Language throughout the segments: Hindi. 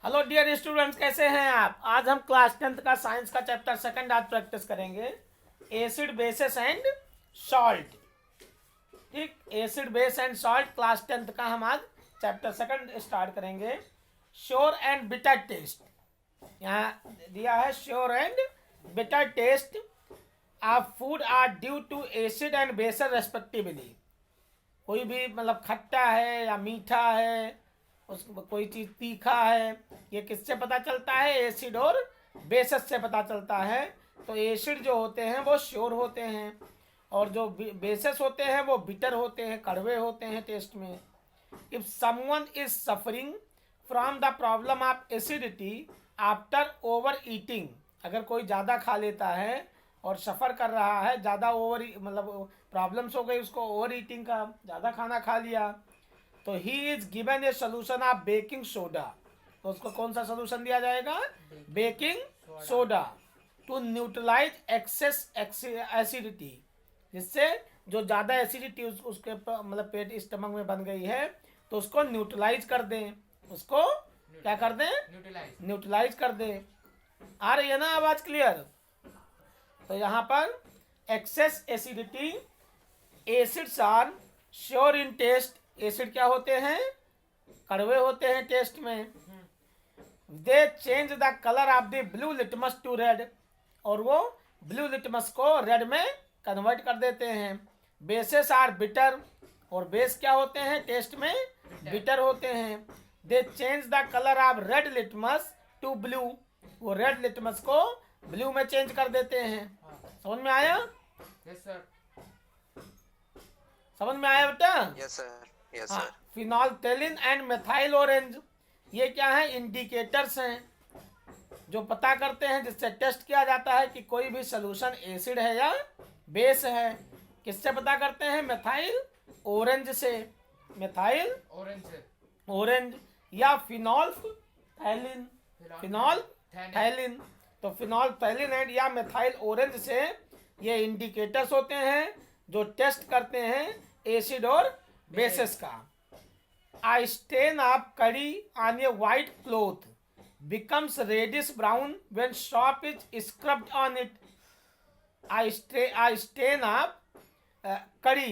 हेलो डियर स्टूडेंट्स, कैसे हैं आप। आज हम क्लास 10th का साइंस का चैप्टर सेकंड आज प्रैक्टिस करेंगे। Acid bases and salt. ठीक, acid base and salt class 10th का हम आज चैप्टर सेकंड स्टार्ट करेंगे। श्योर एंड बिटर टेस्ट यहाँ दिया है। Sour and bitter taste of food are due to acid and bases respectively. कोई भी मतलब खट्टा है या मीठा है, उसको कोई चीज़ तीखा है, ये किससे पता चलता है? एसिड और बेसिस से पता चलता है। तो एसिड जो होते हैं वो श्योर होते हैं और जो बेसिस होते हैं वो बिटर होते हैं, कड़वे होते हैं टेस्ट में। If someone is suffering from the problem of acidity after over eating, अगर कोई ज़्यादा खा लेता है और सफ़र कर रहा है, ज़्यादा ओवर मतलब प्रॉब्लम्स हो गई उसको ओवर ईटिंग का, ज़्यादा खाना खा लिया, तो ही is given a solution of baking soda. तो उसको कौन सा सोल्यूशन दिया जाएगा? Baking soda, to neutralise excess acidity, जिससे जो ज़्यादा एसिडिटी उसके मतलब पेट स्टमक में बन गई है तो उसको न्यूट्रलाइज कर दें। उसको क्या कर दें? न्यूट्रलाइज कर दें। आ रही है ना आवाज़ क्लियर? तो यहाँ पर excess acidity, acids are sour in taste. Acid क्या होते हैं? कड़वे होते हैं टेस्ट में। They change the colour of the blue litmus to red, और वो ब्लू लिटमस को रेड में कन्वर्ट कर देते हैं। बेसेस आर बिटर, और बेस क्या होते हैं टेस्ट में? बिटर होते हैं। They change the colour of red litmus to blue, वो रेड लिटमस को ब्लू में चेंज कर देते हैं। समझ में आया? Yes sir. समझ में आया बेटा? Yes sir, yes sir. Phenolphthalein and methyl orange, ये क्या है? इंडिकेटर्स हैं जो पता करते हैं, जिससे टेस्ट किया जाता है कि कोई भी सोल्यूशन एसिड है या बेस है। किससे पता करते हैं? मेथाइल ऑरेंज से, मेथाइल ऑरेंज या फिनोल्फ्थेलिन, फिनोल्फ्थेलिन। तो फिनोल्फ्थेलिन एंड या मेथाइल ऑरेंज से ये इंडिकेटर्स होते हैं जो टेस्ट करते हैं एसिड और बेसिस का। A stain of curry on a white cloth becomes reddish brown when soap is scrubbed on it. A stain of curry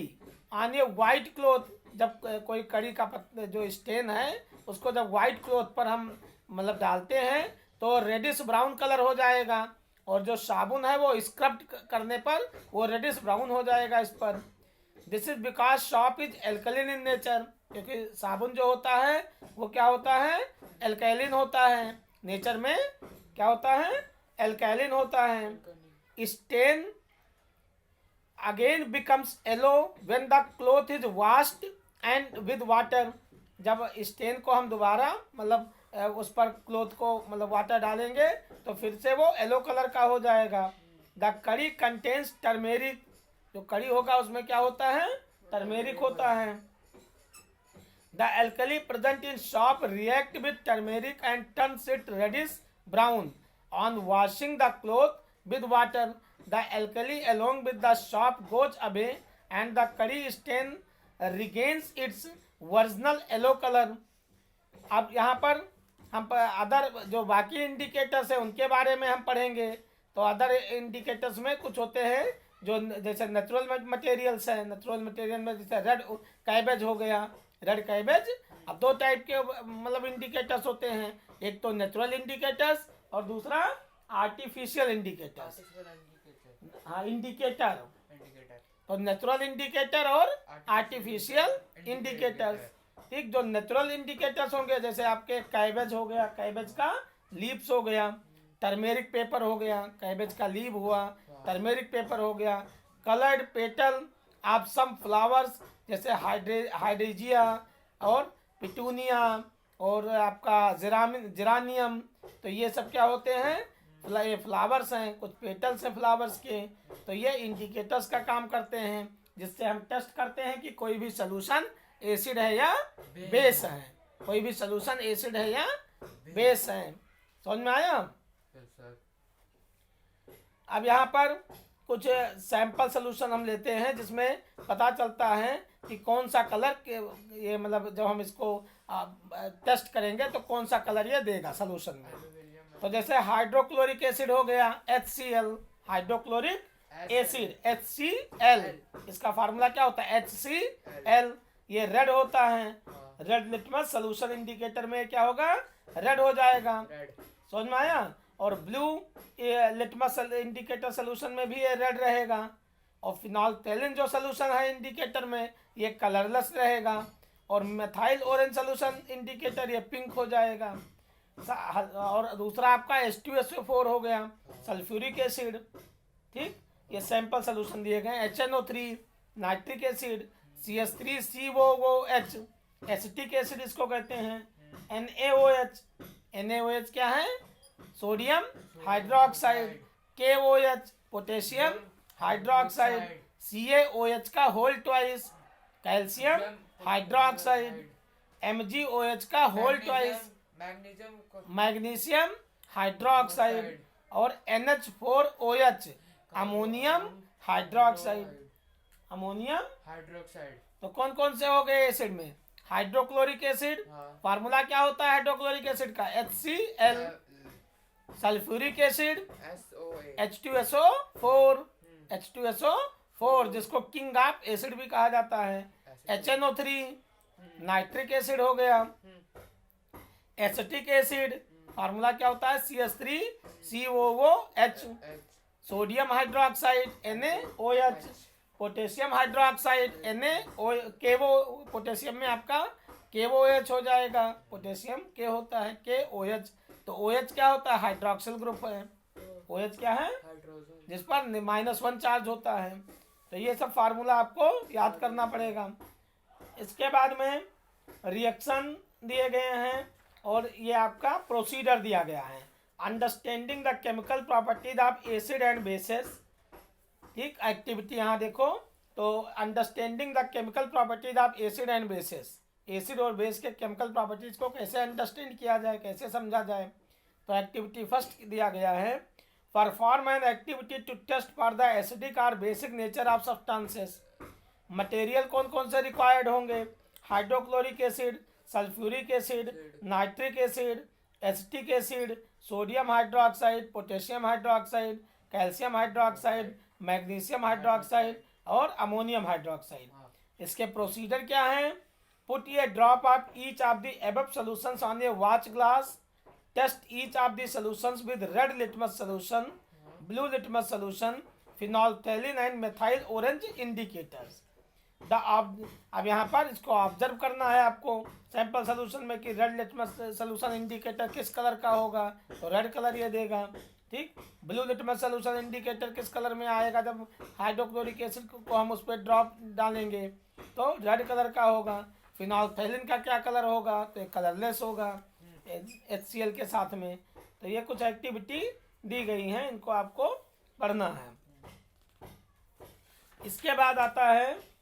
on a white cloth, जब कोई करी का जो स्टेन है उसको जब वाइट क्लॉथ पर हम मतलब डालते हैं तो रेडिश ब्राउन कलर हो जाएगा, और जो साबुन है वो स्क्रब करने पर वो रेडिश ब्राउन हो जाएगा इस पर। This is because shop is alkaline in nature, क्योंकि साबुन जो होता है वो क्या होता है? एल्कैलिन होता है। नेचर में क्या होता है? एल्कैलिन होता है। Stain again becomes yellow when the cloth is washed and with water, जब स्टेन को हम दोबारा मतलब उस पर क्लॉथ को मतलब वाटर डालेंगे तो फिर से वो येलो कलर का हो जाएगा। द करी कंटेन्स टर्मेरिक, जो करी होगा उसमें क्या होता है? टर्मेरिक होता है। The alkali present in soap react with turmeric and turns it reddish brown on washing the cloth with water. The alkali along with the soap goes away and the curry stain regains its original yellow color. अब यहाँ पर हम अदर जो बाकी इंडिकेटर्स है उनके बारे में हम पढ़ेंगे। तो अदर इंडिकेटर्स में कुछ होते हैं जो जैसे नेचुरल मटेरियल्स है। नेचुरल मटेरियल में जैसे रेड कैबेज हो गया, रेड कैबेज। अब दो टाइप के मतलब इंडिकेटर्स होते हैं, एक तो नेचुरल इंडिकेटर्स और दूसरा आर्टिफिशियल इंडिकेटर्स। हाँ, इंडिकेटर तो नेचुरल इंडिकेटर और आर्टिफिशियल इंडिकेटर्स। ठीक, जो नेचुरल इंडिकेटर्स होंगे जैसे आपके कैबेज हो गया, कैबेज का लीव्स हो गया, टर्मेरिक पेपर हो गया, कैबेज का लीव हुआ, टर्मेरिक पेपर हो गया। Coloured petal of some flowers जैसे हाइड्रेजिया और पिटूनिया और आपका जेरानियम, तो ये सब क्या होते हैं? ये फ्लावर्स हैं, कुछ पेटल्स हैं फ्लावर्स के। तो ये इंडिकेटर्स का काम करते हैं, जिससे हम टेस्ट करते हैं कि कोई भी सोल्यूशन एसिड है या बेस है। कोई भी सोल्यूशन एसिड है या बेस है। समझ में आया? अब यहाँ पर कुछ सैंपल सोल्यूशन हम लेते हैं जिसमें पता चलता है कि कौन सा कलर के ये मतलब जब हम इसको टेस्ट करेंगे तो कौन सा कलर ये देगा सोल्यूशन में। तो जैसे हाइड्रोक्लोरिक एसिड हो गया HCl, हाइड्रोक्लोरिक एसिड HCl, इसका फार्मूला क्या होता है HCl। ये रेड होता है, रेड लिटमस सोल्यूशन इंडिकेटर में क्या होगा, रेड हो जाएगा, समझ में आया। और ब्लू लिटमस इंडिकेटर सोल्यूशन में भी ये रेड रहेगा। और फिनोल्फ्थेलिन जो सोल्यूशन है इंडिकेटर में ये कलरलेस रहेगा। और मेथाइल ऑरेंज सोल्यूशन इंडिकेटर ये पिंक हो जाएगा। और दूसरा आपका H2SO4 हो गया, सल्फ्यूरिक एसिड, ठीक। ये सैंपल सोल्यूशन दिए गए। HNO3 nitric acid, CH3COOH acetic acid इसको कहते हैं। NaOH क्या है, sodium hydroxide. KOH potassium hydroxide. CaOH का whole twice calcium hydroxide. MgOH का होल ट्वाइस मैग्नीशियम हाइड्रोक्साइड। और NH4OH ammonium hydroxide, ammonium hydroxide. तो कौन कौन से हो गए एसिड में, हाइड्रोक्लोरिक एसिड, फार्मूला क्या होता है हाइड्रोक्लोरिक एसिड का HCl। सल्फ्यूरिक एसिड H2SO4 जिसको किंग ऑफ एसिड भी कहा जाता है। HNO3 नाइट्रिक एसिड हो गया। एसिटिक एसिड फार्मूला क्या होता है CH3COOH। Sodium hydroxide NaOH। Potassium hydroxide potassium में आपका KOH हो जाएगा, पोटेशियम K होता है KOH। तो OH क्या होता है, हाइड्रोक्सिल ग्रुप है। OH क्या है, जिस पर -1 चार्ज होता है। तो ये सब फार्मूला आपको याद करना पड़ेगा। इसके बाद में रिएक्शन दिए गए हैं और ये आपका प्रोसीजर दिया गया है। Understanding the chemical properties of acid and basis, ठीक। एक्टिविटी यहाँ देखो, तो understanding the chemical properties of acid and basis, acid और बेस के केमिकल प्रॉपर्टीज को कैसे अंडरस्टैंड किया जाए, कैसे समझा जाए। तो एक्टिविटी फर्स्ट दिया गया है, perform an activity to test for the acidic और basic nature of substances. Material कौन कौन से रिक्वायर्ड होंगे, hydrochloric acid, sulphuric acid, nitric acid, acetic acid, sodium hydroxide, potassium hydroxide, calcium hydroxide, magnesium hydroxide और अमोनियम हाइड्रोक्साइड। इसके प्रोसीजर क्या है, put a drop of each of the above solutions on a watch glass, test each of the solutions with red litmus solution, blue litmus solution, phenolphthalein and methyl orange indicators. अब यहाँ पर इसको ऑब्जर्व करना है आपको सैंपल सोल्यूशन में कि रेड लिटमस सोल्यूशन इंडिकेटर किस कलर का होगा, तो रेड कलर ये देगा, ठीक। ब्लू लिटमस सोल्यूशन इंडिकेटर किस कलर में आएगा, जब हाइड्रोक्लोरिक एसिड को हम उस पर ड्रॉप डालेंगे तो रेड कलर का होगा। फिनोल्फ्थेलिन का क्या कलर होगा, तो कलरलेस होगा HCl के साथ में। तो ये कुछ एक्टिविटी दी गई हैं, इनको आपको पढ़ना है। इसके बाद आता है,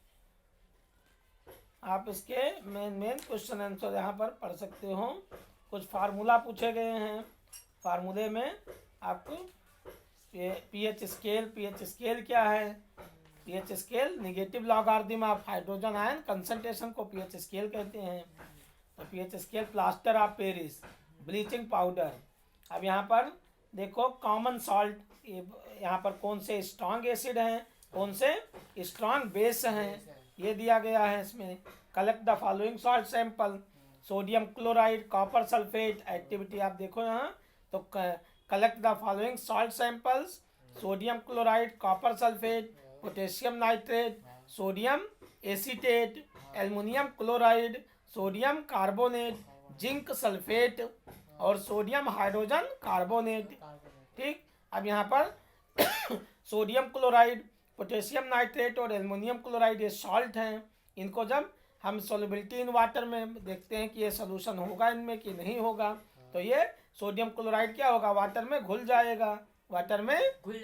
आप इसके मेन क्वेश्चन आंसर यहाँ पर पढ़ सकते हो। कुछ फार्मूला पूछे गए हैं, फार्मूले में आपको पीएच स्केल क्या है, pH scale negative logarithm of hydrogen ion concentration को पीएच स्केल कहते हैं। तो pH scale plaster of Paris, bleaching powder. अब यहाँ पर देखो कॉमन सॉल्ट, यहाँ पर कौन से स्ट्रॉन्ग एसिड हैं, कौन से स्ट्रॉन्ग बेस हैं, ये दिया गया है इसमें। Collect the following salt sample, sodium chloride, copper sulphate. Activity आप देखो यहाँ, तो collect the following salt samples, sodium chloride, copper sulphate, potassium nitrate, sodium acetate, aluminium chloride, sodium carbonate, zinc sulphate और सोडियम हाइड्रोजन कार्बोनेट, ठीक। अब यहाँ पर सोडियम क्लोराइड, पोटेशियम नाइट्रेट और एल्युमिनियम क्लोराइड ये सॉल्ट हैं। इनको जब हम सॉल्युबिलिटी इन वाटर में देखते हैं कि ये सोल्यूशन होगा इनमें कि नहीं होगा, तो ये सोडियम क्लोराइड क्या होगा, वाटर में घुल जाएगा, वाटर में घुल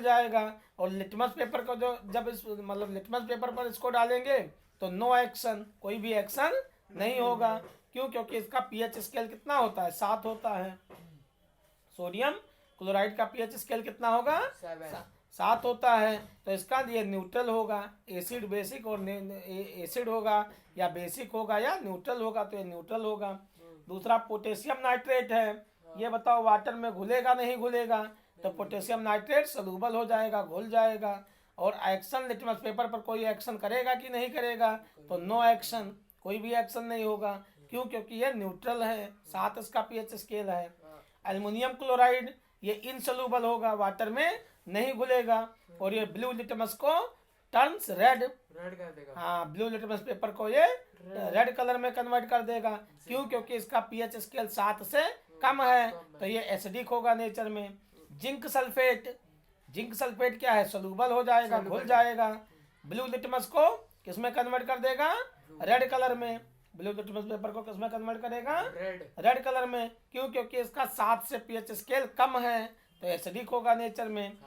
जाएगा। और लिटमस पेपर को जो जब इस मतलब लिटमस पेपर पर इसको डालेंगे तो नो एक्शन, कोई भी एक्शन नहीं होगा। क्यों, क्योंकि इसका पीएच स्केल कितना होता है, 7 होता है। सोडियम क्लोराइड का पीएच स्केल कितना होगा, साथ होता है तो इसका ये न्यूट्रल होगा। एसिड बेसिक और एसिड होगा या बेसिक होगा या न्यूट्रल होगा, तो ये न्यूट्रल होगा। दूसरा पोटेशियम नाइट्रेट है, ये बताओ वाटर में घुलेगा नहीं घुलेगा? तो पोटेशियम नाइट्रेट सलूबल हो जाएगा, घुल जाएगा। और एक्शन लिटमस पेपर पर कोई एक्शन करेगा कि नहीं करेगा? तो नो एक्शन, कोई भी एक्शन नहीं होगा। क्यों? क्योंकि ये न्यूट्रल है, 7 इसका पीएच स्केल है। एल्युमिनियम क्लोराइड ये इनसोल्यूबल होगा, वाटर में नहीं घुलेगा। और ये ब्लू लिटमस को टर्न्स रेड कर देगा। हाँ, ब्लू लिटमस पेपर को ये रेड कलर में कन्वर्ट कर देगा। क्यों? क्योंकि इसका पीएच स्केल 7 से कम है, तो ये एसिडिक होगा नेचर में। जिंक सल्फेट, जिंक सल्फेट क्या है? सोल्यूबल हो जाएगा, घुल जाएगा। ब्लू लिटमस को किसमें कन्वर्ट कर देगा? रेड कलर में। ब्लू लिटमस पेपर को किसमें कन्वर्ट करेगा? रेड कलर में। क्यों? क्योंकि इसका 7 से पीएच स्केल कम है, तो एसिडिक होगा नेचर में।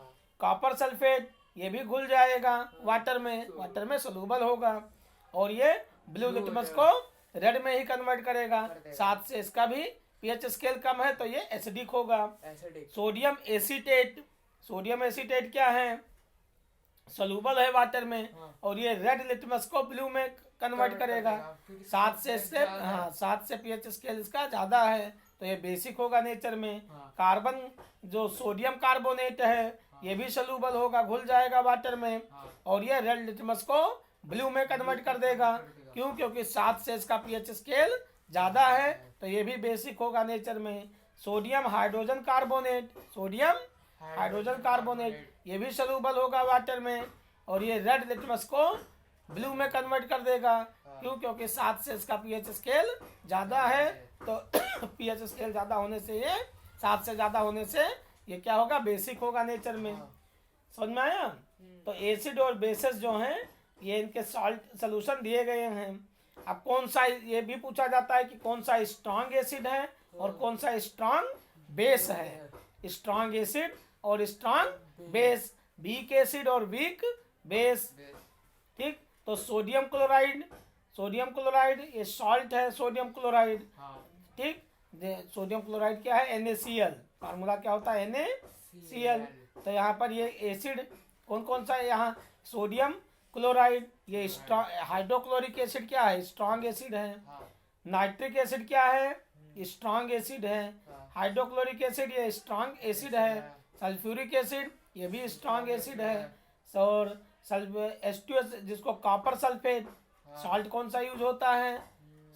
कॉपर सल्फेट ये भी घुल जाएगा वाटर में सोल्यूबल होगा। और ये ब्लू लिटमस को रेड में ही कन्वर्ट करेगा, 7 से इसका भी पीएच स्केल कम है, तो ये एसिडिक होगा। सोडियम एसीटेट, सोडियम एसीटेट क्या है? सोल्यूबल है वाटर में, और ये रेड लिटमस को ब्लू में कन्वर्ट करेगा। 7 से पीएच स्केल इसका ज्यादा है, तो ये बेसिक होगा नेचर में। कार्बन जो सोडियम कार्बोनेट है ये भी सोल्यूबल होगा, घुल जाएगा वाटर में, और ये रेड लिटमस को ब्लू में कन्वर्ट कर देगा। क्यों? क्योंकि 7 से इसका पीएच स्केल ज्यादा है, तो ये भी बेसिक होगा नेचर में। Sodium hydrogen carbonate, sodium hydrogen carbonate ये भी सोल्यूबल होगा वाटर में, और ये रेड लिटमस को ब्लू में कन्वर्ट कर देगा। क्यों? क्योंकि 7 से इसका पीएच स्केल ज्यादा है, तो पीएच स्केल ज्यादा होने से ये 7 से ज्यादा होने से ये क्या होगा? बेसिक होगा नेचर में। समझ में आया? तो एसिड और बेसिस जो हैं ये इनके सॉल्ट सोल्यूशन दिए गए हैं। अब कौन सा, ये भी पूछा जाता है कि कौन सा स्ट्रांग एसिड है और कौन सा स्ट्रांग बेस है। स्ट्रांग एसिड और स्ट्रांग बेस, वीक एसिड और वीक बेस। ठीक, तो सोडियम क्लोराइड, सोडियम क्लोराइड ये सॉल्ट है, सोडियम क्लोराइड। ठीक, सोडियम क्लोराइड क्या है? NaCl, फार्मूला क्या होता है? NaCl। तो यहाँ पर ये एसिड कौन कौन सा है? यहाँ सोडियम क्लोराइड, ये हाइड्रोक्लोरिक एसिड क्या है? स्ट्रांग एसिड है। नाइट्रिक एसिड क्या है? स्ट्रांग एसिड है। हाइड्रोक्लोरिक एसिड ये स्ट्रांग एसिड है। सल्फ्यूरिक एसिड ये भी स्ट्रांग एसिड है। और H2S जिसको कॉपर सल्फेट, सॉल्ट कौन सा यूज होता है?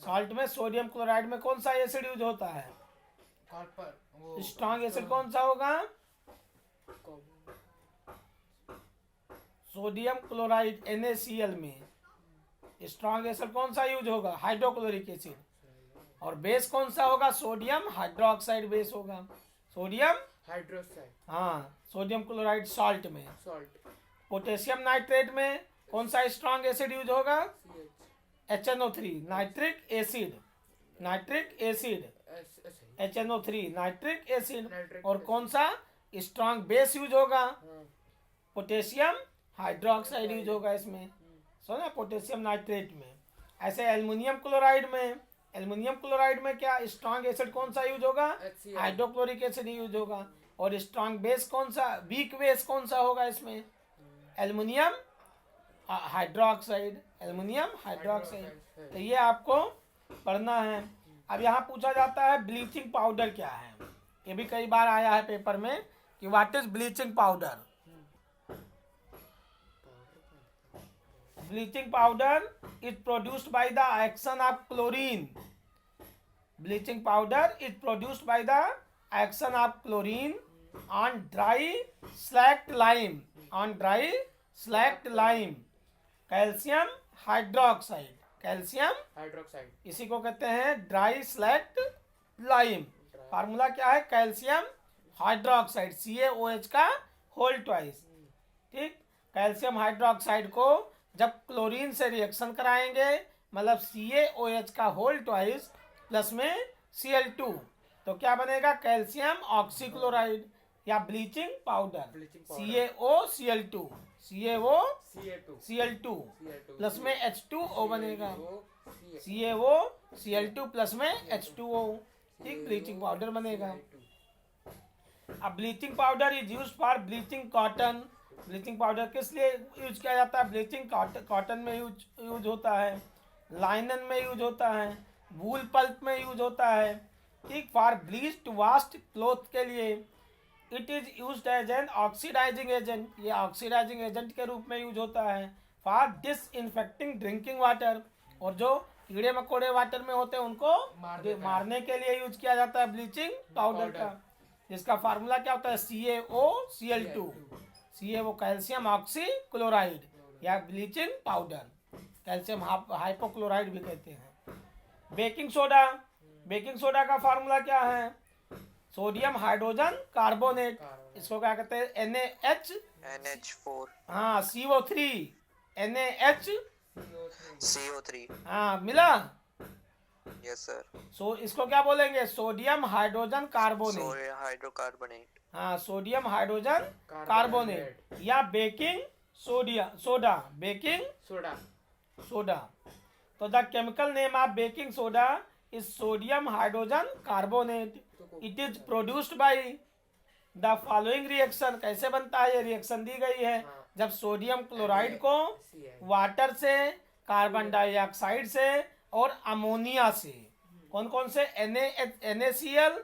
सॉल्ट में सोडियम क्लोराइड में कौन सा एसिड यूज होता है? स्ट्रांग एसिड कौन सा होगा? सोडियम क्लोराइड NaCl में स्ट्रांग एसिड कौन सा यूज होगा? Hydrochloric acid. और बेस कौन सा होगा? सोडियम हाइड्रोक्साइड बेस होगा। सोडियम हाइड्रोक्साइड, हाँ, सोडियम क्लोराइड सॉल्ट में। सॉल्ट। पोटेशियम नाइट्रेट में कौन सा स्ट्रांग एसिड यूज होगा? HNO3 nitric acid, nitric acid HNO3 nitric acid. और कौन सा स्ट्रांग बेस यूज होगा? पोटेशियम हाइड्रोक्साइड यूज होगा इसमें, सुना, पोटेशियम नाइट्रेट में। ऐसे एल्युमिनियम क्लोराइड में, एल्युमिनियम क्लोराइड में क्या स्ट्रांग एसिड कौन सा यूज होगा? हाइड्रोक्लोरिक एसिड यूज होगा। और स्ट्रांग बेस कौन सा, वीक बेस कौन सा होगा इसमें? Aluminium hydroxide, aluminium hydroxide. तो ये आपको पढ़ना है। अब यहाँ पूछा जाता है ब्लीचिंग पाउडर क्या है। ये भी कई बार आया है पेपर में कि what is bleaching powder. Bleaching powder is produced by the action of chlorine. Bleaching powder is produced by the action of chlorine on dry slaked lime, on dry slaked lime. Calcium hydroxide, calcium hydroxide, इसी को कहते हैं ड्राई स्लैक्ड लाइम। फार्मूला क्या है? कैल्शियम हाइड्रोक्साइड, CaOH का होल ट्वाइस। ठीक, कैल्शियम हाइड्रोक्साइड को जब क्लोरीन से रिएक्शन कराएंगे, मतलब CaOH का होल ट्वाइस प्लस में Cl2, तो क्या बनेगा? कैल्शियम ऑक्सीक्लोराइड या bleaching powder. CaOCl2, CaOCl2 plus में H2O बनेगा। CaOCl2 प्लस में H2O, ठीक, ब्लीचिंग पाउडर बनेगा। अब bleaching powder is used for bleaching cotton, bleaching powder किस लिए यूज किया जाता है? ब्लीचिंग कॉटन में यूज होता है, लाइनन में यूज होता है, वूल पल्प में यूज होता है। ठीक, for bleach to washed cloth के लिए it is used as an oxidising agent, ये ऑक्सीडाइजिंग एजेंट के रूप में यूज होता है। फॉर डिसइंफेक्टिंग ड्रिंकिंग वाटर, और जो कीड़े मकोड़े वाटर में होते हैं उनको मारने के लिए यूज किया जाता है ब्लीचिंग पाउडर का, जिसका फार्मूला क्या होता है? CaOCl2, CaO calcium oxy chloride या ब्लीचिंग पाउडर, कैल्शियम हाइपोक्लोराइड भी कहते हैं। बेकिंग सोडा, बेकिंग सोडा का फार्मूला क्या है? सोडियम हाइड्रोजन कार्बोनेट, इसको क्या कहते हैं? NH4 हाँ, CO3 NaH CO3 हाँ, मिला। Yes sir. इसको क्या बोलेंगे? Sodium hydrogen carbonate, sodium hydrocarbonate. हाँ, सोडियम हाइड्रोजन कार्बोनेट या baking soda, baking soda. Soda. तो the chemical name of baking soda is sodium hydrogen carbonate. It is produced by the following reaction. कैसे बनता है? ये रिएक्शन दी गई है। जब सोडियम क्लोराइड को वाटर से, कार्बन डाइऑक्साइड से और अमोनिया से, कौन कौन से? NaCl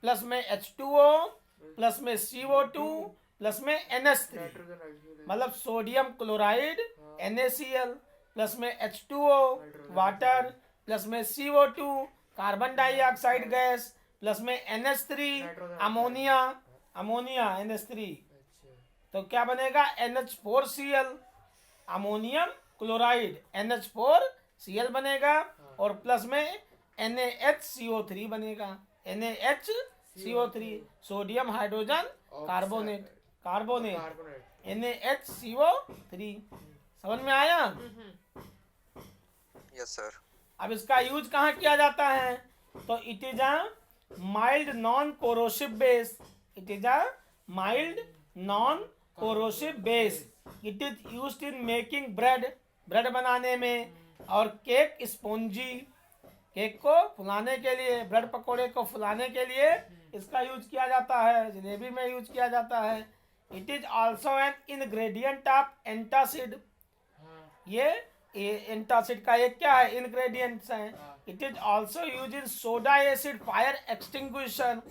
प्लस में H2O प्लस में CO2 प्लस में NH3, मतलब सोडियम क्लोराइड NaCl प्लस में H2O वाटर प्लस में CO2 carbon dioxide gas plus में NH3 अमोनिया NH3, तो क्या बनेगा? NH4Cl, अमोनियम क्लोराइड NH4Cl बनेगा और प्लस में NaHCO3 बनेगा, NaHCO3 sodium hydrogen carbonate NaHCO3। समझ में आया? Yes sir. अब इसका यूज कहाँ किया जाता है? तो it is a mild non corrosive base, it is a mild non corrosive base. It is used in making bread बनाने में, और केक स्पॉन्जी, केक को फुलाने के लिए, ब्रेड पकोड़े को फुलाने के लिए इसका यूज किया जाता है, जलेबी में यूज किया जाता है। It is also an ingredient of antacid, ये एंटासिड का एक क्या है? इंग्रेडिएंट्स हैं। It is also use in soda acid fire extinguishing,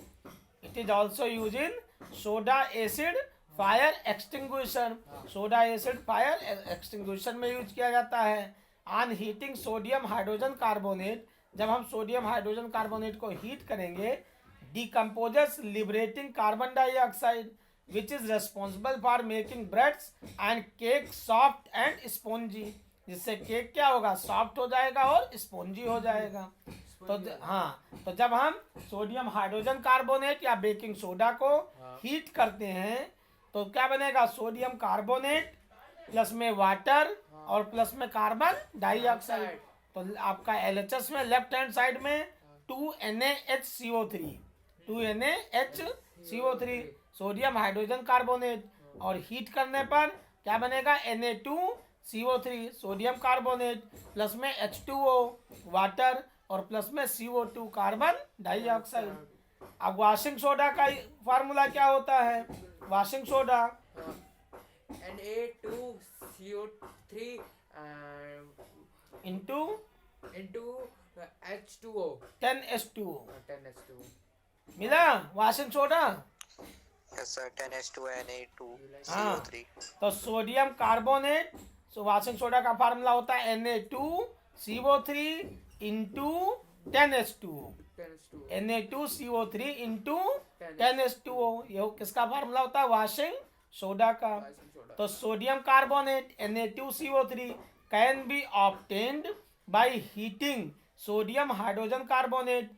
it is also use in soda acid fire extinguishing, soda acid fire extinguishing में यूज किया जाता है। On heating sodium hydrogen carbonate, जब हम सोडियम हाइड्रोजन कार्बोनेट को हीट करेंगे, decomposes liberating carbon dioxide which is responsible for making breads and cake soft and spongy, जिससे केक क्या होगा? सॉफ्ट हो जाएगा और स्पॉन्जी हो जाएगा। तो तो जब हम सोडियम हाइड्रोजन कार्बोनेट या बेकिंग सोडा को हीट करते हैं तो क्या बनेगा? सोडियम कार्बोनेट प्लस में वाटर और प्लस में कार्बन डाइऑक्साइड। तो आपका LHS में लेफ्ट हैंड साइड में 2NaHCO3 सोडियम हाइड्रोजन कार्बोनेट, और हीट करने पर क्या बनेगा? Na2CO3 सोडियम कार्बोनेट प्लस में H2O वाटर और प्लस में CO2 कार्बन डाइऑक्साइड। अब वॉशिंग सोडा का फार्मूला क्या होता है? Washing soda Na2CO3 into H2O 10H2O 10H2O। मिला washing soda? Yes sir. 10H2Na2 हाँ। CO3। तो सोडियम कार्बोनेट, वॉशिंग सोडा का फार्मूला होता है Na2CO3 into 10H2O, Na2CO3 into 10H2O, ये किसका फार्मूला होता है? वॉशिंग सोडा का। तो sodium carbonate Na2CO3 can be obtained by heating sodium hydrogen carbonate,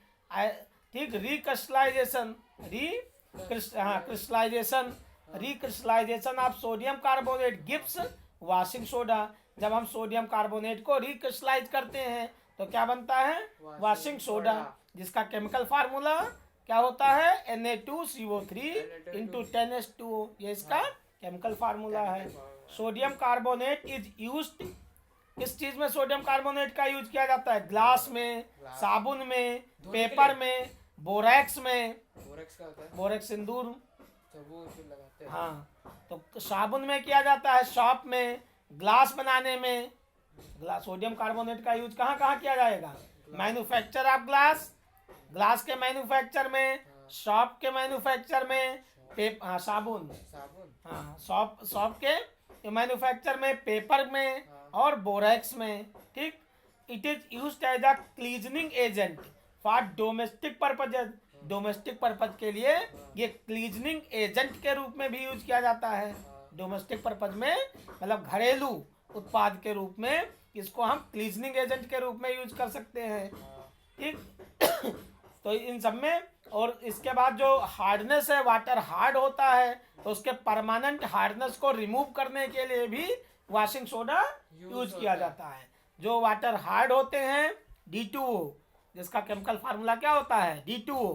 ठीक, recrystallisation of sodium carbonate gives washing soda. जब हम सोडियम कार्बोनेट को रिक्रिस्टलाइज करते हैं तो क्या बनता है? वॉशिंग सोडा, जिसका केमिकल फार्मूला क्या होता है? Na2CO3 इंटू 10H2O, ये इसका केमिकल फार्मूला है। सोडियम कार्बोनेट इज यूज्ड, किस चीज में सोडियम कार्बोनेट का यूज किया जाता है? ग्लास में, साबुन में, पेपर में, बोरेक्स में, बोरेक्स का होता है बोरेक्स सिंदूर तो वो जो लगाते हैं। हाँ, तो साबुन में किया जाता है, शॉप में, ग्लास बनाने में। ग्लास सोडियम कार्बोनेट का यूज कहाँ कहाँ किया जाएगा? मैन्युफैक्चर ऑफ ग्लास, ग्लास के मैन्युफैक्चर में, शॉप के मैन्युफैक्चर में, हाँ साबुन, साबुन, हाँ शॉप के मैन्युफैक्चर में, पेपर में और बोरेक्स में। ठीक। It is used as a cleansing agent for domestic purposes. Domestic purpose के लिए ये क्लीजनिंग एजेंट के रूप में भी यूज किया जाता है। डोमेस्टिक पर्पज में मतलब घरेलू उत्पाद के रूप में इसको हम क्लीजनिंग एजेंट के रूप में यूज कर सकते हैं। ठीक। तो इन सब में, और इसके बाद जो हार्डनेस है, वाटर हार्ड होता है, तो उसके परमानेंट हार्डनेस को रिमूव करने के लिए भी वॉशिंग सोडा यूज किया जाता है। जो वाटर हार्ड होते हैं, D2O, जिसका केमिकल फार्मूला क्या होता है? D2O।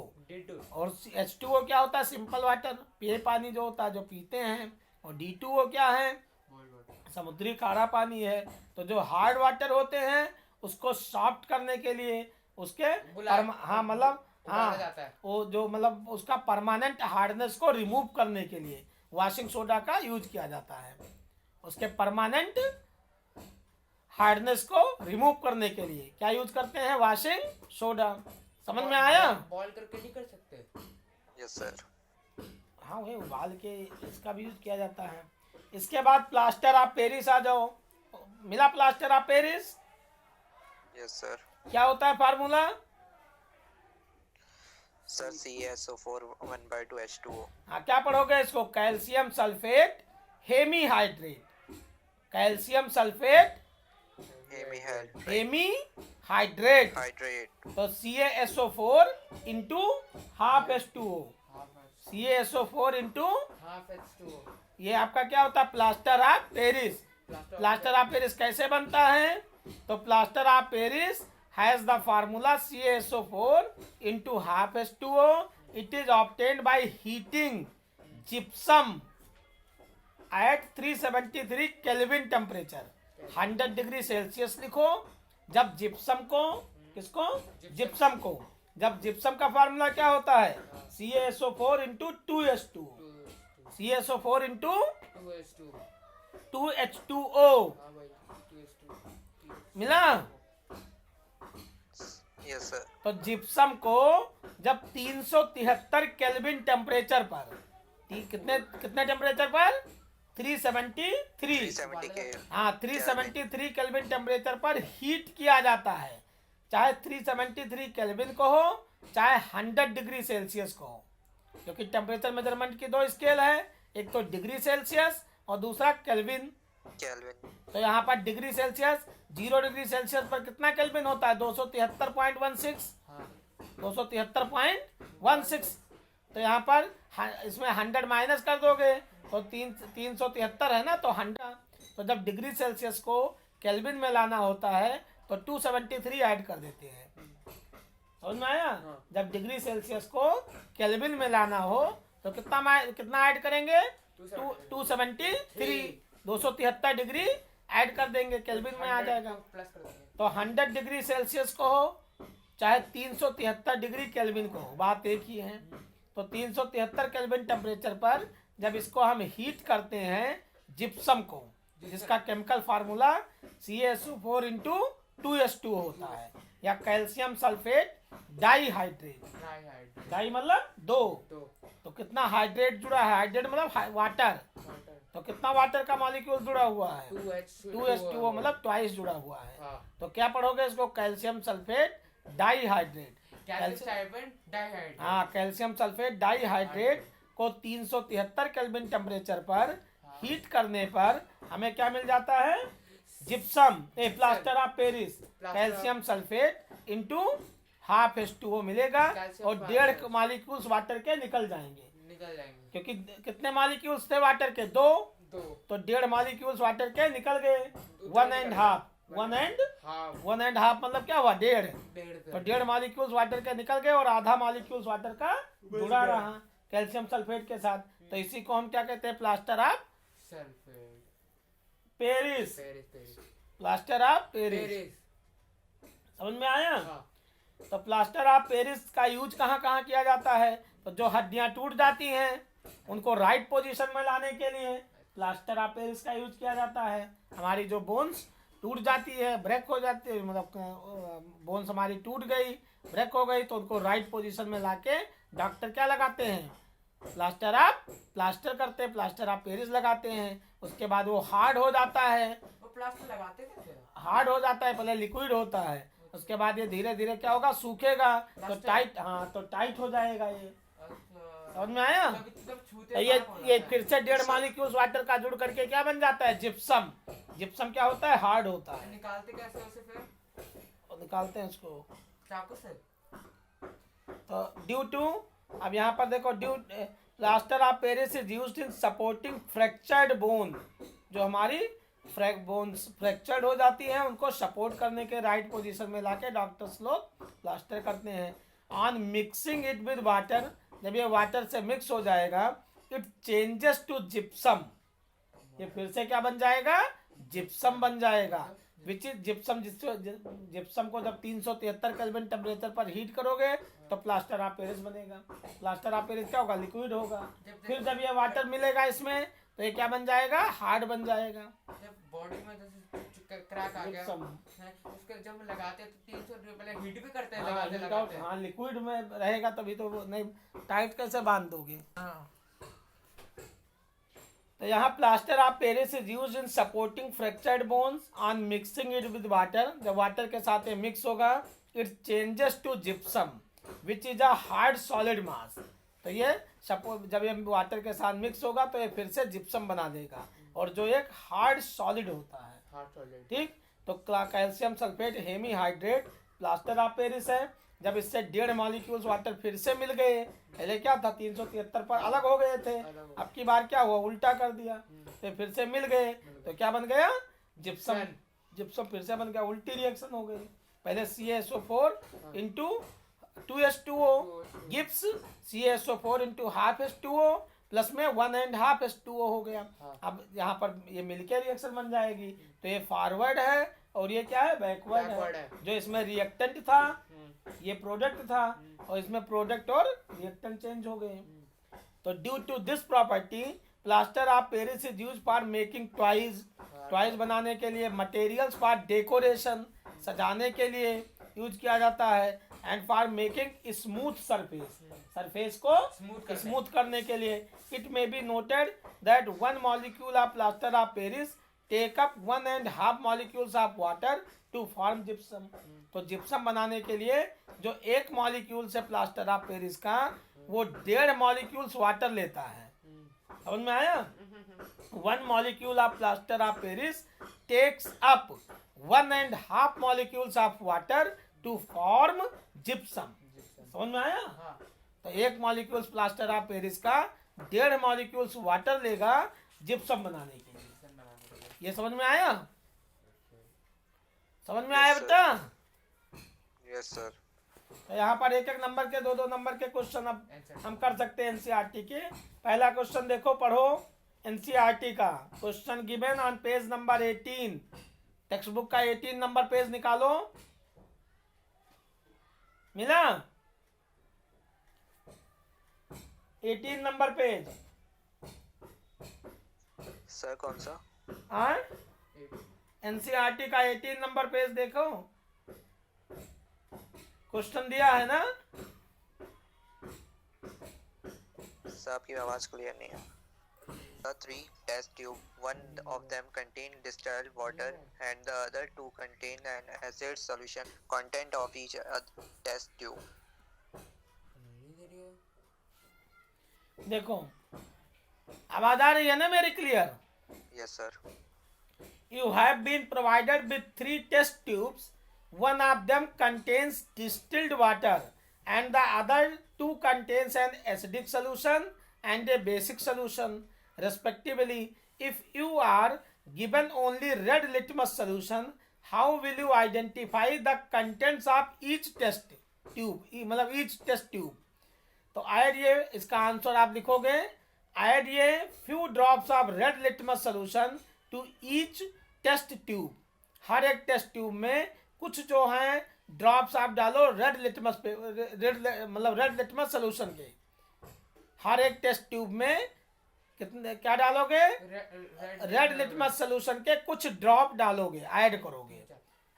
और H2O क्या होता है? सिंपल वाटर, पेय पानी जो होता है, जो पीते हैं। और D2O क्या है? समुद्री खारा पानी है। तो जो हार्ड वाटर होते हैं उसको सॉफ्ट करने के लिए उसके हाँ मतलब हाँ वो जो मतलब उसका परमानेंट हार्डनेस को रिमूव करने के लिए वॉशिंग सोडा का यूज किया जाता है। उसके परमानेंट हार्डनेस को रिमूव करने के लिए क्या यूज करते हैं? Washing soda. समझ में आया? बॉयल करके नहीं कर सकते? Yes sir. हाँ वही उबाल के इसका भी यूज किया जाता है। इसके बाद प्लास्टर ऑफ पेरिस आ जाओ। मिला plaster of Paris? Yes sir. क्या होता है फार्मूला? Sir CaSO4 1/2H2O। हाँ, क्या पढ़ोगे इसको? Calcium sulphate hemihydrate. Calcium sulphate hemihydrate. तो CaSO4 into half H2O। CaSO4 into half H2O। ये आपका क्या होता है? Plaster of Paris. Plaster of Paris कैसे बनता है? तो plaster of Paris has the formula CaSO4 into half H2O. It is obtained by heating gypsum at 373 Kelvin temperature, 100 degree Celsius लिखो। जब जिप्सम को, किसको? जिप्सम को। जब जिप्सम का फार्मूला क्या होता है? CaSO4 into 2H2O। CaSO4 into 2H2O। मिला? Yes sir. तो जिप्सम को जब 373 केल्विन टेम्परेचर पर, कितने टेम्परेचर पर? 373 के हाँ 373 केल्विन टेम्परेचर पर हीट किया जाता है। चाहे 373 केल्विन को हो, चाहे 100 डिग्री सेल्सियस को हो, क्योंकि टेम्परेचर मेजरमेंट की दो स्केल है, एक तो डिग्री सेल्सियस और दूसरा केल्विन। तो यहाँ पर डिग्री सेल्सियस, 0 डिग्री सेल्सियस पर कितना केल्विन होता है? 273.16। 273.16। तो यहाँ पर इसमें 100 माइनस कर दोगे तो 373 है ना, तो 100। तो जब डिग्री सेल्सियस को केल्विन में लाना होता है तो 273 ऐड कर देते हैं। समझ में आया? जब डिग्री सेल्सियस को केल्विन में लाना हो तो कितना ऐड करेंगे? 273। 273 डिग्री ऐड कर देंगे, केल्विन में आ जाएगा। तो 100 डिग्री सेल्सियस को हो, चाहे 373 डिग्री केल्विन को हो, बात एक ही है। तो 373 केल्विन टेम्परेचर पर जब इसको हम हीट करते हैं जिप्सम को, जिसका chemical formula CaSO4 into 2H2O होता है, या कैल्शियम सल्फेट डाइहाइड्रेट। डाई मतलब दो। तो कितना हाइड्रेट जुड़ा है? हाइड्रेट मतलब वाटर। तो कितना वाटर का मॉलिक्यूल जुड़ा हुआ है? 2H2O मतलब ट्वाइस जुड़ा हुआ है। तो क्या पढ़ोगे इसको? Calcium sulphate dihydrate. हाँ, कैल्शियम सल्फेट डाइहाइड्रेट को 373 केल्विन टेम्परेचर पर हीट करने पर हमें क्या मिल जाता है? Gypsum, plaster of Paris, calcium sulphate into half H2O मिलेगा, और 1.5 मॉलिक्यूल्स वाटर के निकल जाएंगे। क्योंकि कितने मॉलिक्यूल्स थे वाटर के? 2। तो 1.5 मॉलिक्यूल्स वाटर के निकल गए। 1.5 मतलब क्या हुआ? 1.5। तो 1.5 मॉलिक्यूल्स वाटर के निकल गए और आधा मॉलिक्यूल्स वाटर का जुड़ा रहा कैल्शियम सल्फेट के साथ। तो इसी को हम क्या कहते हैं? Plaster of Paris. Plaster of Paris. समझ में आया? तो प्लास्टर ऑफ पेरिस का यूज कहाँ कहाँ किया जाता है? तो जो हड्डियां टूट जाती हैं उनको राइट पोजीशन में लाने के लिए प्लास्टर ऑफ पेरिस का यूज किया जाता है। हमारी जो बोन्स टूट जाती है, ब्रेक हो जाती है, मतलब बोन्स हमारी टूट गई, ब्रेक हो गई, तो उनको राइट पोजीशन में लाके डॉक्टर क्या लगाते हैं, प्लास्टर करते हैं, प्लास्टर ऑफ पेरिस लगाते हैं। उसके बाद वो हार्ड हो जाता है, वो प्लास्टर लगाते कैसे? हार्ड हो जाता है, पहले लिक्विड होता है, उसके बाद ये धीरे धीरे क्या होगा, सूखेगा तो टाइट, हाँ तो टाइट हो जाएगा। ये अच्छा, समझ में आया? तब छूते ये बाहर हो ये जाता है। फिर से 1.5 मॉलिक्यूल्स वाटर का जुड़ करके क्या बन जाता है, जिप्सम। जिप्सम क्या होता है, हार्ड होता है। निकालते कैसे उसे फिर? और निकालते हैं इसको चाकू से? तो ड्यू टू, अब यहाँ पर देखो, due plaster of Paris is used in supporting fractured bone. जो हमारी बोन्स फ्रैक्चर्ड हो जाती हैं, उनको सपोर्ट करने के राइट पोजीशन में लाके डॉक्टर्स लोग प्लास्टर करते हैं। On mixing it with water, जब ये वाटर से मिक्स हो जाएगा, इट चेंजेस टू जिप्सम। ये फिर से क्या बन जाएगा, जिप्सम बन जाएगा। विच इज जिप्सम, जिप्सम को जब 373 केल्विन टेम्परेचर पर हीट करोगे तो प्लास्टर ऑफ पेरिस बनेगा। प्लास्टर ऑफ पेरिस क्या होगा, लिक्विड होगा। फिर जब ये वाटर मिलेगा इसमें, तो ये क्या बन जाएगा, हार्ड बन जाएगा। जब बॉडी में जैसे क्रैक आ गया जिप्सम। है, उसके जब लगाते हैं तो 300 रुपये पहले हीट भी करते हैं, हाँ, लगाते हीट लगाते आउट, हाँ लिक्विड में रहेगा तभी तो वो नहीं, टाइट कैसे बांध दोगे। हाँ। तो यहाँ plaster of Paris is used in supporting fractured bones on mixing it with water. जब वाटर के साथ ये मिक्स होगा, it changes to gypsum which is a hard solid mass. तो ये जब ये वाटर के साथ मिक्स होगा तो ये फिर से जिप्सम बना देगा, और जो एक हार्ड सॉलिड होता है। Hard solid. ठीक, तो calcium sulphate hemihydrate plaster of Paris है। जब इससे 1.5 मॉलिक्यूल्स वाटर फिर से मिल गए, पहले क्या था 373 पर अलग हो गए थे, अब की बार क्या हुआ, उल्टा कर दिया, तो फिर से मिल गए तो क्या बन गया, जिप्सम। जिप्सम फिर से बन गया, उल्टी रिएक्शन हो गई। पहले CaSO4 into 2H2O Gibbs CaSO4 into half H2O plus में 1.5 H2O हो गया। अब यहाँ पर ये मिलके रिएक्शन बन जाएगी, तो ये फॉरवर्ड है और ये क्या है, बैकवर्ड है। जो इसमें रिएक्टेंट था ये प्रोडक्ट था, और इसमें प्रोडक्ट और रिएक्टेंट चेंज हो गए। तो due to this property plaster of Paris is use for making toys. Toys बनाने के लिए, मटेरियल्स फॉर डेकोरेशन, सजाने के लिए यूज किया जाता है, and for making smooth surface, surface को स्मूथ करने के लिए। It may be noted that 1 molecule of plaster of Paris take up 1.5 molecules of water to form gypsum. तो जिप्सम बनाने के लिए जो 1 मॉलिक्यूल से प्लास्टर ऑफ पेरिस का, वो 1.5 मॉलिक्यूल्स वाटर लेता है। समझ में आया? 1 molecule of plaster of Paris takes up 1.5 molecules of water to form gypsum. समझ में आया? तो 1 मॉलिक्यूल्स प्लास्टर ऑफ पेरिस का 1.5 मॉलिक्यूल्स वाटर लेगा जिप्सम बनाने के लिए। ये समझ में आया? समझ में आया बेटा? Yes sir. तो यहाँ पर एक नंबर के 2 नंबर के क्वेश्चन अब हम कर सकते हैं एनसीईआरटी के। पहला क्वेश्चन देखो, पढ़ो एनसीईआरटी का question given on page number 18। Text book का 18 नंबर पेज निकालो। मिला? 18 नंबर पेज। सर कौन सा? हाँ, एनसीईआरटी का 18 नंबर पेज देखो, क्वेश्चन दिया है ना। सर आपकी आवाज क्लियर नहीं है। The 3 test tube, one of them contain distilled water and the other 2 contain an acid solution. Content of each test tube. देखो आवाज आ रही है ना मेरी clear? Yes sir. You have been provided with 3 test tubes. One of them contains distilled water and the other 2 contains an acidic solution and a basic solution respectively. If you are given only red litmus solution, how will you identify the contents of each test tube? मतलब each test tube. तो ऐड ये, इसका आंसर आप लिखोगे, ऐड ये few drops of red litmus solution to each test tube. हर एक टेस्ट ट्यूब में कुछ जो है ड्रॉप्स आप डालो रेड लिटमस पे, रेड मतलब रेड लिटमस सोल्यूशन के। हर एक टेस्ट ट्यूब में कितने क्या डालोगे? रेड लिटमस सोल्यूशन के कुछ ड्रॉप डालोगे, ऐड करोगे।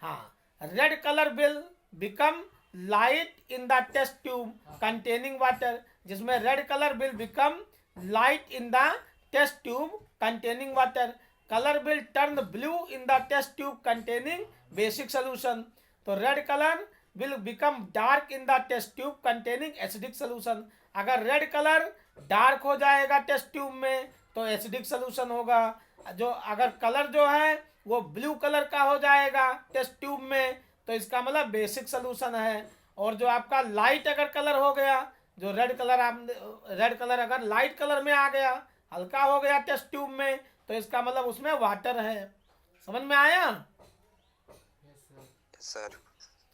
हाँ, red colour will become light in the test tube containing water, जिसमें red colour will become light in the test tube containing water. Colour will turn blue in the test tube containing basic solution. तो red colour will become dark in the test tube containing acidic solution. अगर रेड कलर डार्क हो जाएगा टेस्ट ट्यूब में तो एसिडिक सोल्यूशन होगा। जो अगर कलर जो है वो ब्लू कलर का हो जाएगा टेस्ट ट्यूब में तो इसका मतलब बेसिक सोल्यूशन है। और जो आपका लाइट अगर कलर हो गया, जो रेड कलर अगर लाइट कलर में आ गया, हल्का हो गया टेस्ट ट्यूब में, तो इसका मतलब उसमें वाटर है। समझ में आया? सर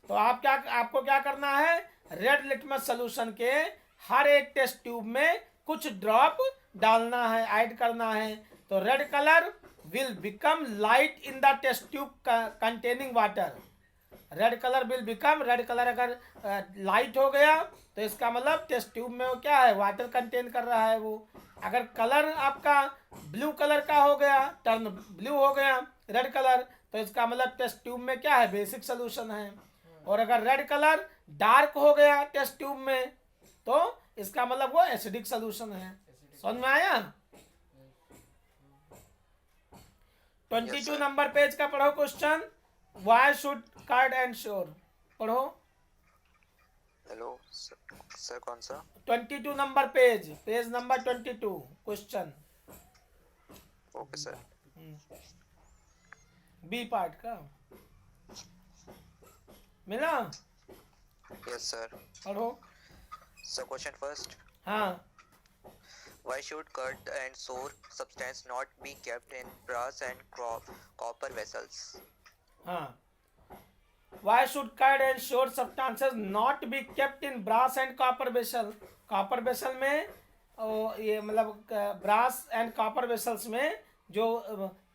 तो आपको क्या करना है? रेड लिटमस सोल्यूशन के हर एक टेस्ट ट्यूब में कुछ ड्रॉप डालना है, ऐड करना है। तो red colour will become light in the test tube containing water. Red colour अगर लाइट हो गया तो इसका मतलब टेस्ट ट्यूब में वो क्या है? वाटर कंटेन कर रहा है वो। अगर कलर आपका ब्लू कलर का हो गया, टर्न ब्लू हो गया रेड कलर, तो इसका मतलब टेस्ट ट्यूब में क्या है? बेसिक सोल्यूशन है। और अगर रेड कलर डार्क हो गया टेस्ट ट्यूब में तो इसका मतलब वो एसिडिक सोल्यूशन है। समझ में आया? 22 नंबर पेज का पढ़ो question. Why should curd and sour? पढ़ो। हेलो सर कौन सा? 22 number page number 22 question. Okay sir. B part का मिला? Yes sir. पढ़ो। So question first. हाँ, Why should curd and sour substance not be kept in brass and copper vessels? हाँ। Why should curd and sour substances not be kept in brass and copper vessel? Copper vessel में ये मतलब ब्रास एंड कॉपर वेसल्स में जो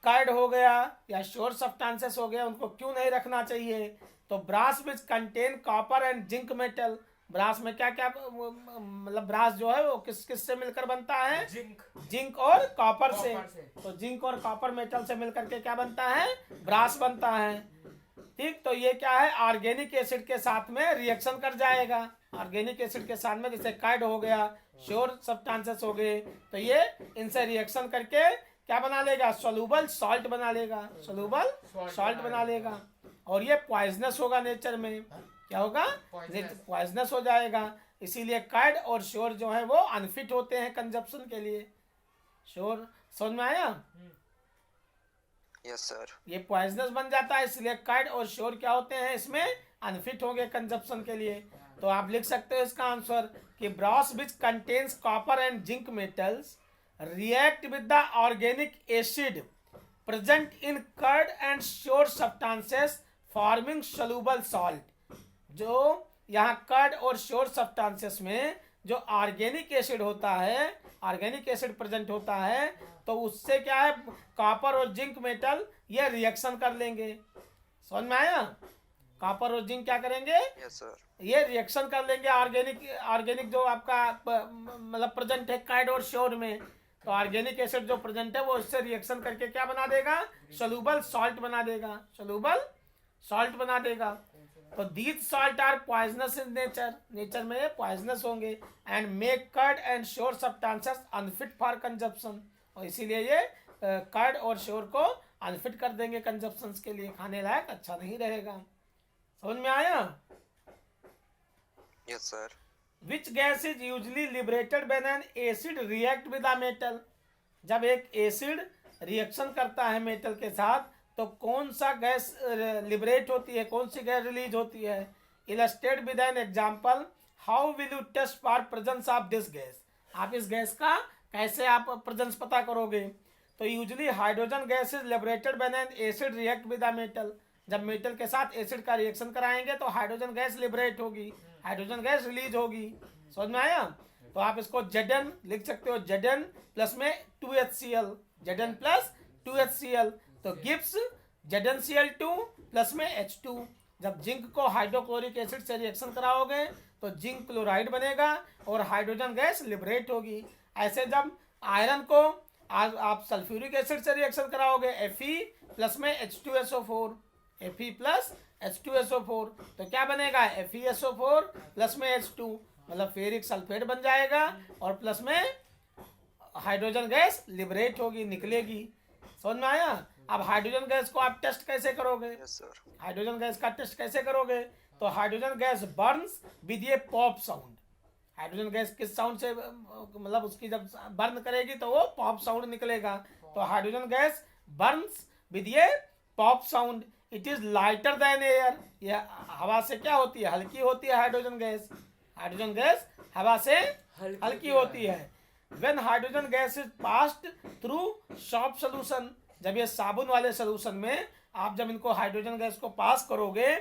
कर्ड हो गया या श्योर सब्सटेंसेस हो गया उनको क्यों नहीं रखना चाहिए? तो brass which contain copper and zinc metal. Brass में क्या क्या मतलब ब्रास जो है वो किस से मिलकर बनता है? जिंक और कॉपर से। तो जिंक और कॉपर मेटल से मिलकर के क्या बनता है? ब्रास बनता है। ठीक, तो ये क्या है? ऑर्गेनिक एसिड के साथ में रिएक्शन कर जाएगा। ऑर्गेनिक एसिड के साथ में जैसे कर्ड हो गया, श्योर सब्सटेंसेस हो गए, तो ये इनसे रिएक्शन करके क्या बना लेगा? सोल्यूबल सॉल्ट बना लेगा। सोल्यूबल सॉल्ट बना लेगा। और ये पॉइजनस होगा नेचर में। क्या होगा? पॉइजनस हो जाएगा। इसीलिए कर्ड और श्योर जो है वो अनफिट होते हैं कंजप्शन के लिए। श्योर समझ में आया? Yes sir. ये पॉइजनस बन जाता है, इसलिए कर्ड और श्योर क्या होते हैं? इसमें अनफिट होंगे कंजप्शन के लिए। तो आप लिख सकते हो इसका आंसर कि brass which contains copper and zinc metals react with the organic acid present in curd and sour substances forming soluble salt. जो यहाँ कर्ड और श्योर सब्सटेंसेस में जो ऑर्गेनिक एसिड होता है, ऑर्गेनिक एसिड प्रेजेंट होता है, तो उससे क्या है? कॉपर और जिंक मेटल ये रिएक्शन कर लेंगे। समझ में आया? कॉपर और जिंक क्या करेंगे? Yes sir. ये रिएक्शन कर लेंगे ऑर्गेनिक जो आपका मतलब प्रेजेंट है कर्ड और श्योर में। तो ऑर्गेनिक एसिड जो प्रेजेंट है वो इससे रिएक्शन करके क्या बना देगा? सोल्यूबल सॉल्ट बना देगा। सोल्यूबल सॉल्ट बना देगा। तो these salt are poisonous in nature में ये पॉइजनस होंगे and make curd and sour substances unfit for consumption. और इसीलिए ये कर्ड और श्योर को अनफिट कर देंगे कंजप्शन के लिए, खाने लायक अच्छा नहीं रहेगा। समझ में आया? Yes sir. Which gas is usually liberated when an acid react with a metal? जब एक एसिड रिएक्शन करता है मेटल के साथ तो कौन सा गैस लिबरेट होती है, कौन सी गैस रिलीज होती है? Illustrate with an example. How will you test for presence of this gas? आप इस गैस का कैसे आप प्रेजेंस पता करोगे? तो usually hydrogen gas is liberated when an acid react with a metal. जब मेटल के साथ एसिड का रिएक्शन कराएंगे तो हाइड्रोजन गैस लिबरेट होगी, हाइड्रोजन गैस रिलीज होगी। समझ में आया? तो आप इसको Zn लिख सकते हो, Zn प्लस में 2HCl, Zn प्लस 2HCl, तो गिव्स ZnCl2 प्लस में H2। जब जिंक को हाइड्रोक्लोरिक एसिड से रिएक्शन कराओगे तो जिंक क्लोराइड बनेगा और हाइड्रोजन गैस लिबरेट होगी। ऐसे जब आयरन को आप सल्फ्यूरिक एसिड से रिएक्शन कराओगे Fe प्लस में H2SO4, Fe प्लस H2SO4, तो क्या बनेगा FeSO4 प्लस में H2, मतलब फेरिक सल्फेट बन जाएगा और प्लस में हाइड्रोजन गैस लिबरेट होगी, निकलेगी। समझ में आया? अब हाइड्रोजन गैस को आप टेस्ट कैसे करोगे? Yes, sir. हाइड्रोजन गैस का टेस्ट कैसे करोगे? तो hydrogen gas Burns with A pop sound. Hydrogen gas किस साउंड से, मतलब उसकी जब बर्न करेगी तो वो पॉप साउंड निकलेगा। तो hydrogen gas Burns with A pop sound. It is lighter than air. यह हवा से क्या होती है? हल्की होती है हाइड्रोजन गैस। हाइड्रोजन गैस हवा से हल्की होती है। When hydrogen gas is passed through soft solution, जब ये साबुन वाले सोल्यूशन में आप जब इनको हाइड्रोजन गैस को पास करोगे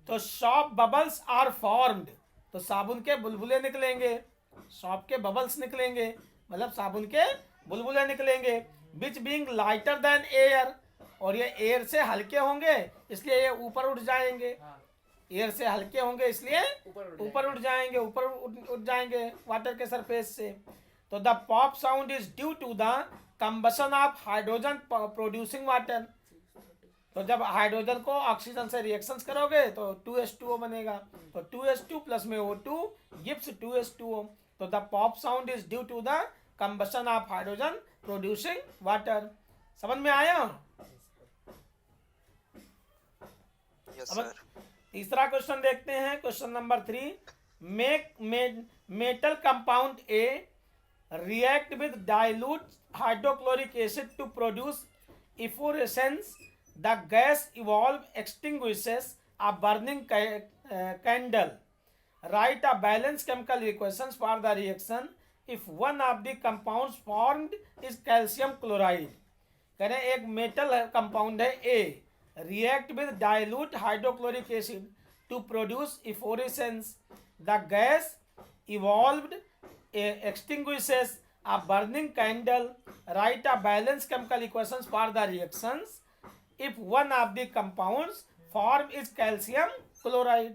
तो सॉफ्ट बबल्स आर फॉर्म्ड, तो साबुन के बुलबुले निकलेंगे, सॉफ्ट के बबल्स निकलेंगे, मतलब साबुन के बुलबुले निकलेंगे। विच बीइंग लाइटर देन एयर, और ये एयर से हल्के होंगे इसलिए ये ऊपर उठ जाएंगे। एयर से हल्के होंगे इसलिए ऊपर उठ जाएंगे, ऊपर उठ जाएंगे वाटर के सरफेस से। तो the pop sound is due to the combustion of hydrogen producing water. तो जब हाइड्रोजन को ऑक्सीजन से रिएक्शंस करोगे तो 2H2O बनेगा, तो 2H2 प्लस में O2 गिव्स 2H2O। तो the pop sound is due to the combustion of hydrogen producing water. समझ में आया? Yes, अब sir. तीसरा क्वेश्चन देखते हैं, question number 3। Metal compound A react with dilute hydrochloric acid to produce efflorescence. The gas evolved extinguishes a burning candle. Write a balanced chemical equations for the reaction if one of the compounds formed is calcium chloride. कह रहे एक मेटल कंपाउंड है A, react with dilute hydrochloric acid to produce efflorescence. The gas evolved extinguishes a burning candle. Write a balanced chemical equations for the reactions if one of the compounds form is calcium chloride.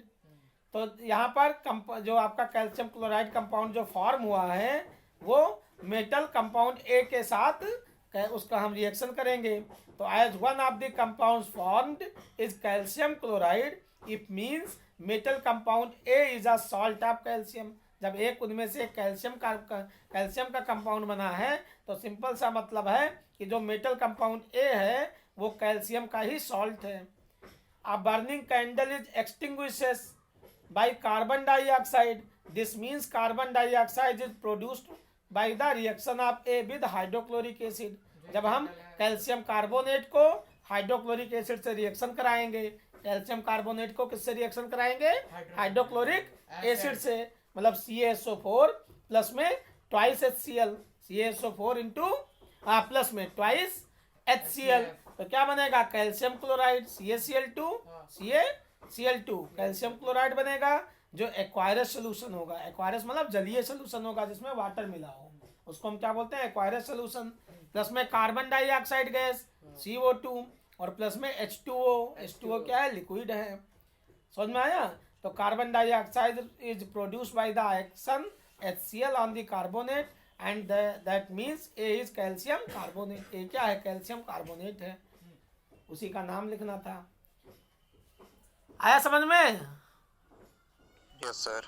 तो यहाँ पर जो आपका कैल्शियम क्लोराइड कंपाउंड जो फॉर्म हुआ है वो मेटल कंपाउंड ए के साथ उसका हम रिएक्शन करेंगे। तो as one of the compounds formed is calcium chloride, it means metal compound A is a salt of calcium. जब एक उनमें से कैल्शियम का कंपाउंड बना है तो सिंपल सा मतलब है कि जो मेटल कंपाउंड ए है वो कैल्शियम का ही सॉल्ट है। A burning candle is extinguishes by carbon dioxide. This means carbon dioxide is produced by the reaction of a with hydrochloric acid. जब हम कैल्शियम कार्बोनेट को हाइड्रोक्लोरिक एसिड से रिएक्शन कराएंगे, कैल्शियम कार्बोनेट को किससे रिएक्शन कराएंगे? हाइड्रोक्लोरिक एसिड से, मतलब CaSO4 प्लस में twice HCl, CaSO4 into plus में ट्वाइस HCl, तो क्या बनेगा? Calcium chloride CaCl2 CaCl2 calcium chloride बनेगा जो एक्वायरस सोल्यूशन होगा। एक्वायरस मतलब जलीय सोल्यूशन होगा जिसमें वाटर मिला हो, उसको हम क्या बोलते हैं? एक्वायरस सोल्यूशन। प्लस में कार्बन डाइऑक्साइड गैस CO2 और प्लस में H2O क्या है? लिक्विड है। समझ में आया? तो carbon dioxide is produced by the action HCl on the carbonate and that means A is calcium carbonate. A क्या है? कैल्शियम कार्बोनेट है, उसी का नाम लिखना था। आया समझ में? Yes, sir.